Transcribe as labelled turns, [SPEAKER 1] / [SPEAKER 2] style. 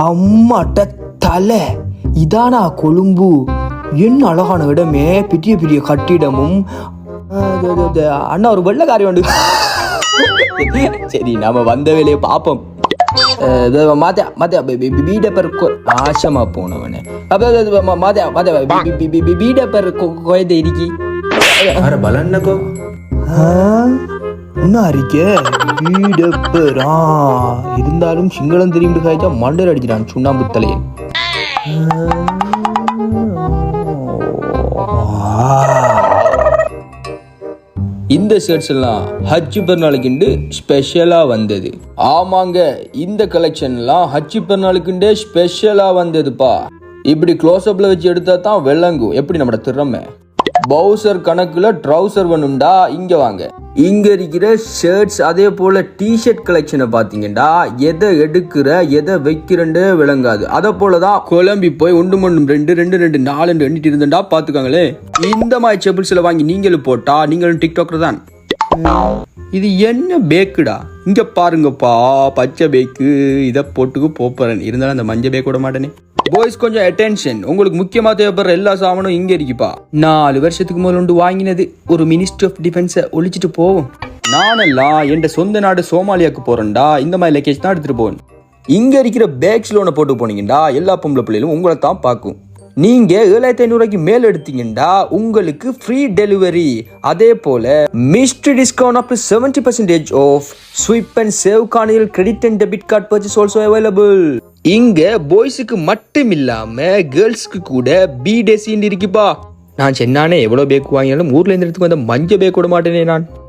[SPEAKER 1] அம்மாட்ட தலை இதானா கொழும்பு? என்ன அழகான இடமே, பெரிய பெரிய கட்டிடமும். அண்ணா ஒரு வெள்ளக்காரி உண்டு. சரி நாம வந்த வேலையை பார்ப்போம். ஆசமா போனவனே பலன்னக்கோ இருந்தாலும் சிங்களம் தெரியும் காய்ச்சா மண்டர் அடிக்கிறான் சுண்ணாம்பு தலையன். இந்த ஷர்ட்ஸ் எல்லாம் ஹஜ்ஜி பெருநாளுக்குண்டு ஸ்பெஷலா வந்தது. ஆமாங்க, இந்த கலெக்ஷன்லாம் ஹஜ்ஜி பெருநாளுக்குண்டே ஸ்பெஷலா வந்ததுப்பா. இப்படி க்ளோஸ்அப்ல வச்சு எடுத்தா தான் வெள்ளங்கும். எப்படி நம்ம திறமை. பவுசர் கணக்குல ட்ரௌசர் வேணும்டா இங்க வாங்க. இங்க இருக்கிற ஷர்ட்ஸ் அதே போல டிஷர்ட் கலெக்ஷனை பாத்தீங்கன்னா எதை எடுக்கிற எதை வைக்கிறண்டே விளங்காது. அதை போலதான் குழம்பி போய் 1 1 2 2 2 4 எண்ணிட்டு இருந்தா பாத்துக்காங்களே. இந்த மாதிரி செபிள்ஸ்ல வாங்கி நீங்களும் போட்டா நீங்களும் டிக்டாக்ல தான். இது என்ன பேக்குடா? இங்க பாருங்கப்பா, பச்சை பேக்கு. இதை போட்டுக்கு போறேன். இருந்தாலும் அந்த மஞ்சள் பேக் விட மாட்டேனே. பாய்ஸ் கொஞ்சம் அட்டென்ஷன். உங்களுக்கு முக்கியமா தேவைப்படுற எல்லா சாமானும் இங்க இருக்குப்பா. 4 வருஷத்துக்கு முதல்ல வாங்கினது ஒரு மினிஸ்ட்ரி ஆஃப் டிஃபென்ஸை ஒழிச்சிட்டு போவோம். நானெல்லாம் என் சொந்த நாடு சோமாலியாவுக்கு போறேன்டா. இந்த மாதிரி லக்கேஜ் தான் எடுத்துட்டு போவேன். இங்க இருக்கிற பேக்ஸ் லோனை போட்டு போனீங்கடா எல்லா பொம்பளை பிள்ளைகளும் உங்களை தான் பார்க்கும். நீங்க 7500 மேல் எடுத்தீங்கன்னா உங்களுக்கு ஃப்ரீ டெலிவரி. அதே போல mystery discount up to 70% off sweep and save carnival credit and debit card purchase also available. இங்க பாய்ஸுக்கு மட்டும் இல்லாம கேர்ள்ஸ்க்கு கூட பி டெசின்னு இருக்குப்பா. நான் சென்னானே எவ்வளவு பேக் வாங்கினாலும் ஊர்ல இருந்து வந்த மஞ்சள் பேக் விட மாட்டேனே நான்.